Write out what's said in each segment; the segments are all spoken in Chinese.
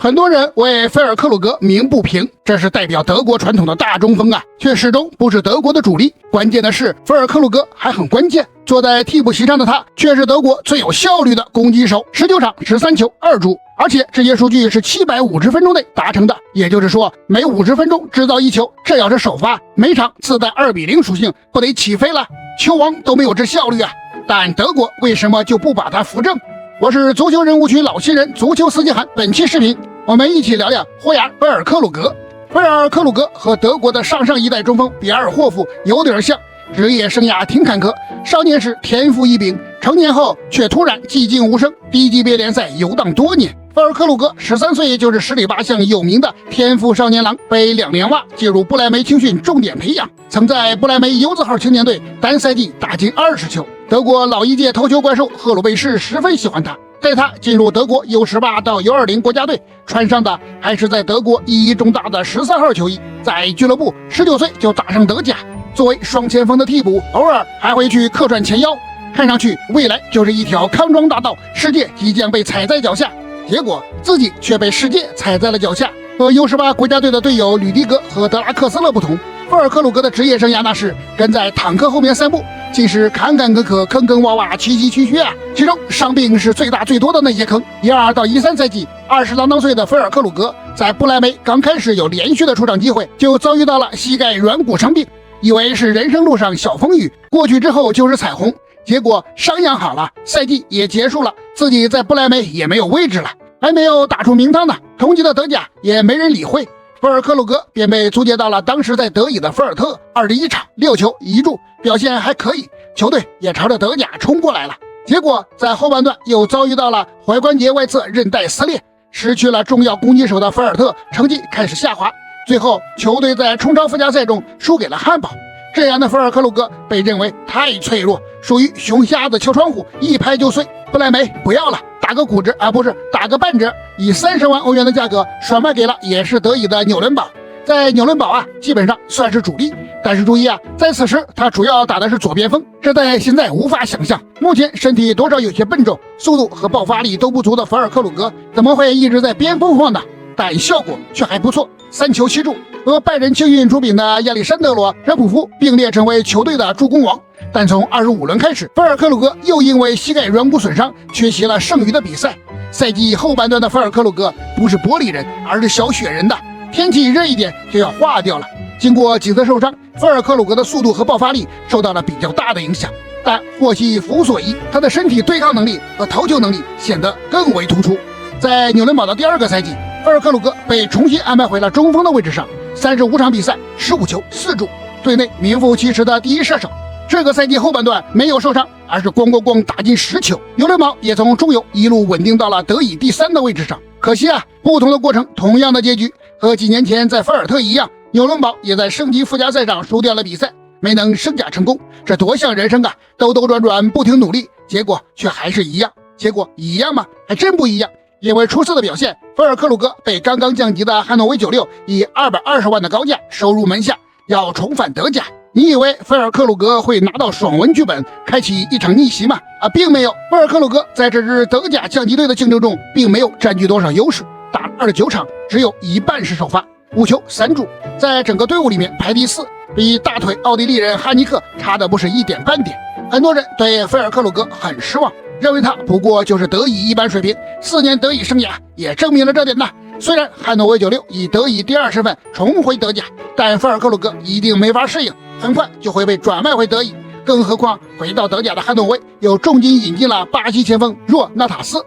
很多人为菲尔克鲁格鸣不平，这是代表德国传统的大中锋啊，却始终不是德国的主力。关键的是，菲尔克鲁格还很关键，坐在替补席上的他却是德国最有效率的攻击手，19场13球2助，而且这些数据是750分钟内达成的，也就是说每50分钟制造1球，这要是首发，每场自带2-0属性，不得起飞了？球王都没有这效率啊！但德国为什么就不把它扶正？我是足球人物区老新人足球司机涵，本期视频我们一起聊聊霍亚菲尔克鲁格。菲尔克鲁格和德国的上一代中锋比尔霍夫有点像，职业生涯挺坎坷，少年时天赋异禀，成年后却突然寂静无声，低级别联赛游荡多年。菲尔克鲁格13岁就是十里八乡有名的天赋少年郎，被2连挖进入不莱梅青训重点培养，曾在不莱梅游子号青年队单赛季打进20球。德国老一届头球怪兽赫鲁贝氏十分喜欢他，带他进入德国 U18 到 U20 国家队，穿上的还是在德国意义重大的13号球衣，在俱乐部19岁就打上德甲，作为双前锋的替补，偶尔还会去客串前腰，看上去未来就是一条康庄大道，世界即将被踩在脚下，结果自己却被世界踩在了脚下。和 U18 国家队的队友吕迪格和德拉克斯勒不同，菲尔克鲁格的职业生涯那是跟在坦克后面散步，尽是坎坎坷坷，坑坑洼洼，崎崎岖岖啊！其中伤病是最大最多的那些坑。12到13赛季，20郎当岁的菲尔克鲁格在不莱梅刚开始有连续的出场机会，就遭遇到了膝盖软骨伤病，以为是人生路上小风雨，过去之后就是彩虹。结果伤养好了，赛季也结束了，自己在不莱梅也没有位置了，还没有打出名堂呢，同级的德甲也没人理会。菲尔克鲁格便被租借到了当时在德乙的菲尔特，21场6球1助，表现还可以，球队也朝着德甲冲过来了。结果在后半段又遭遇到了踝关节外侧韧带撕裂，失去了重要攻击手的菲尔特成绩开始下滑，最后球队在冲超附加赛中输给了汉堡。这样的菲尔克鲁格被认为太脆弱，属于熊瞎子敲窗户，一拍就碎。不莱梅不要了，打个骨折不是打个半折，以30万欧元的价格甩卖给了也是德乙的纽伦堡。在纽伦堡基本上算是主力，但是注意在此时他主要打的是左边锋，这在现在无法想象。目前身体多少有些笨重，速度和爆发力都不足的菲尔克鲁格怎么会一直在边锋晃呢？但效果却还不错，3球7助，和拜仁青训出品的亚历山德罗·热普夫并列成为球队的助攻王。但从25轮开始，菲尔克鲁格又因为膝盖软骨损伤缺席了剩余的比赛。赛季后半段的菲尔克鲁格不是玻璃人，而是小雪人的，天气热一点就要化掉了。经过几次受伤，菲尔克鲁格的速度和爆发力受到了比较大的影响，但祸兮福所依，他的身体对抗能力和投球能力显得更为突出。在纽伦堡的第2个赛季，菲尔克鲁格被重新安排回了中锋的位置上，35场比赛15球4助，队内名副其实的第一射手。这个赛季后半段没有受伤，而是咣打进10球，纽伦堡也从中游一路稳定到了德乙第3的位置上。可惜不同的过程，同样的结局，和几年前在菲尔特一样，纽伦堡也在升级附加赛上输掉了比赛，没能升甲成功。这多像人生啊，兜兜转转不停努力，结果却还是一样。结果一样吗？还真不一样。因为出色的表现，菲尔克鲁格被刚刚降级的汉诺威96以220万的高价收入门下，要重返德甲。你以为菲尔克鲁格会拿到爽文剧本，开启一场逆袭吗？并没有。菲尔克鲁格在这支德甲降级队的竞争中，并没有占据多少优势，打29场，只有一半是首发，5球3助，在整个队伍里面排第4，比大腿奥地利人哈尼克差的不是一点半点。很多人对菲尔克鲁格很失望，认为他不过就是德乙一般水平，4年德乙生涯也证明了这点呐。虽然汉诺威96以德乙第2身份重回德甲，但菲尔克鲁格一定没法适应，很快就会被转卖回德乙。更何况回到德甲的汉诺威又重金引进了巴西前锋若纳塔斯。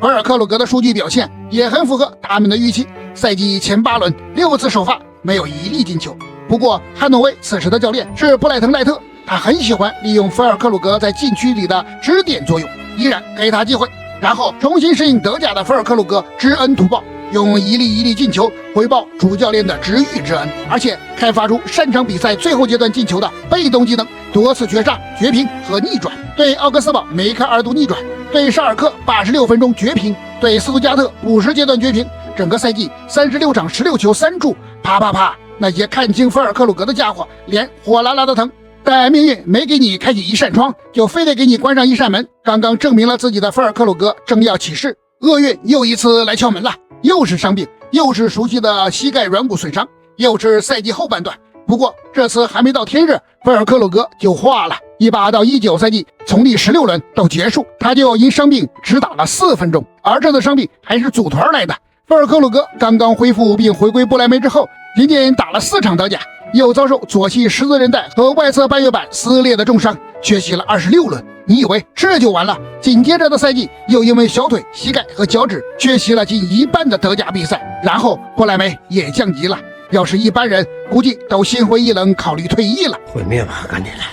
菲尔克鲁格的数据表现也很符合他们的预期，赛季前8轮6次首发，没有一粒进球。不过汉诺威此时的教练是布莱滕赖特，他很喜欢利用菲尔克鲁格在禁区里的支点作用，依然给他机会，然后重新适应德甲的菲尔克鲁格知恩图报，用一粒进球回报主教练的知遇之恩，而且开发出擅长比赛最后阶段进球的被动技能，多次绝杀、绝平和逆转。对奥格斯堡梅开2度逆转，对沙尔克86分钟绝平，对斯图加特50阶段绝平。整个赛季36场16球3助，啪！那些看清菲尔克鲁格的家伙脸火辣辣的疼，但命运没给你开启一扇窗，就非得给你关上一扇门。刚刚证明了自己的菲尔克鲁格正要起势，厄运又一次来敲门了，又是伤病，又是熟悉的膝盖软骨损伤，又是赛季后半段。不过这次还没到天热，菲尔克鲁格就化了。18到19赛季从第16轮到结束，他就因伤病只打了4分钟，而这次伤病还是组团来的。菲尔克鲁格刚刚恢复并回归不莱梅之后，仅仅打了4场德甲，又遭受左膝十字韧带和外侧半月板撕裂的重伤，缺席了26轮。你以为这就完了？紧接着的赛季又因为小腿、膝盖和脚趾缺席了近一半的德甲比赛，然后不莱梅也降级了。要是一般人估计都心灰意冷，考虑退役了。毁灭吧，赶紧来！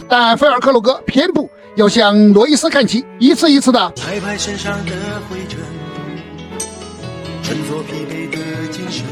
但菲尔克鲁格偏不，要向罗伊斯看齐，一次一次的拍拍身上的灰尘，振作疲惫的精神。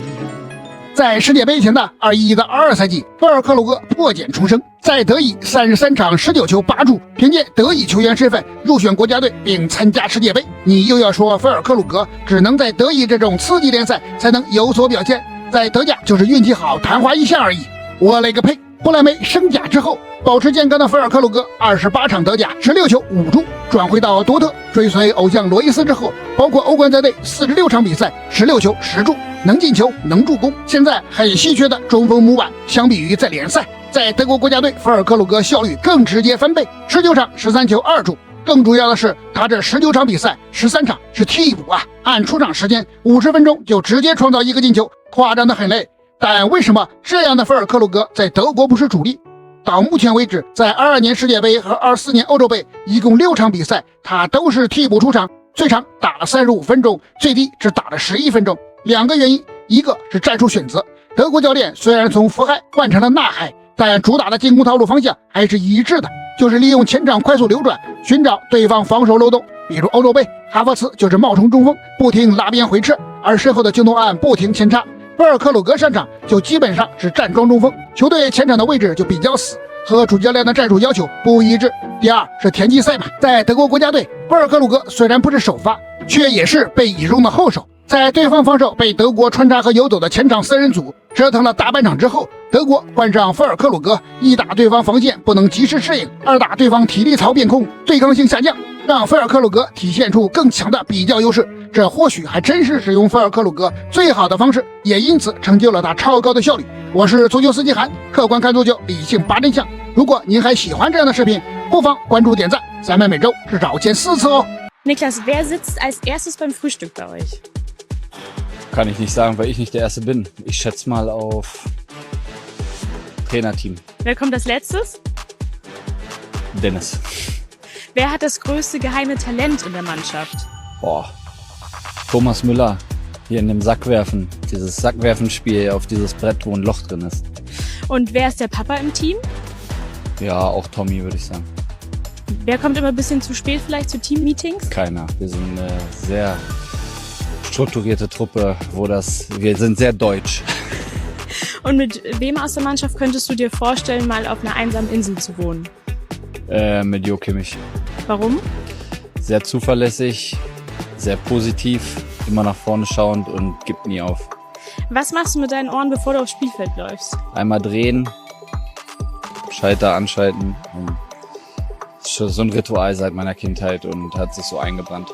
在世界杯前的21到22赛季，菲尔克鲁格破茧重生，在德乙33场19球8助，凭借德乙球员身份入选国家队并参加世界杯。你又要说菲尔克鲁格只能在德乙这种次级联赛才能有所表现，在德甲就是运气好，昙花一现而已。我勒个呸！不莱梅升甲之后，保持健康的菲尔克鲁格28场德甲16球5助，转回到多特，追随偶像罗伊斯之后，包括欧冠在内46场比赛16球10助，能进球能助攻。现在很稀缺的中锋模板，相比于在联赛，在德国国家队，菲尔克鲁格效率更直接翻倍，19场13球2助。更主要的是，他这19场比赛13场是替补啊，按出场时间50分钟就直接创造1个进球，夸张的很累。但为什么这样的菲尔克鲁格在德国不是主力？到目前为止，在22年世界杯和24年欧洲杯一共6场比赛，他都是替补出场，最长打了35分钟，最低只打了11分钟。2个原因，一个是战术选择，德国教练虽然从福海换成了纳海，但主打的进攻套路方向还是一致的，就是利用前场快速流转，寻找对方防守漏洞。比如欧洲杯，哈弗茨就是冒充中锋，不停拉边回撤，而身后的京东安不停前插。菲尔克鲁格上场就基本上是站桩中锋，球队前场的位置就比较死，和主教练的战术要求不一致。第二是田忌赛马，在德国国家队，菲尔克鲁格虽然不是首发，却也是被引入的后手。在对方防守被德国穿插和游走的前场3人组折腾了大半场之后，德国换上菲尔克鲁格，一打对方防线不能及时适应，二打对方体力槽变空，对抗性下降，让菲尔克鲁格体现出更强的比较优势。这或许还真是使用菲尔克鲁格最好的方式，也因此成就了他超高的效率。我是足球司机韩，客观看足球，理性拔真相。如果您还喜欢这样的视频，不妨关注点赞，咱们每周至少见4次哦。Niklas, wer sitzt als erstes beim Frühstück bei euch? Kann ich nicht sagen, weil ich nicht der Erste bin. Ich schätze mal auf Trainerteam. Wer kommt als letztes? Dennis. Wer hat das größte geheime Talent in der Mannschaft? Boah. Thomas Müller. Hier in dem Sackwerfen. Dieses Sackwerfenspiel auf dieses Brett, wo ein Loch drin ist. Und wer ist der Papa im Team? Ja, auch Tommy, würde ich sagen. Wer kommt immer ein bisschen zu spät vielleicht zu Teammeetings? Keiner. Wir sind eine sehr strukturierte Truppe, wir sind sehr deutsch. Und mit wem aus der Mannschaft könntest du dir vorstellen, mal auf einer einsamen Insel zu wohnen? Mit Jo Kimmich. Warum? Sehr zuverlässig, sehr positiv, immer nach vorne schauend und gibt nie auf. Was machst du mit deinen Ohren, bevor du aufs Spielfeld läufst? Einmal drehen, Schalter anschalten. Das ist schon so ein Ritual seit meiner Kindheit und hat sich so eingebrannt.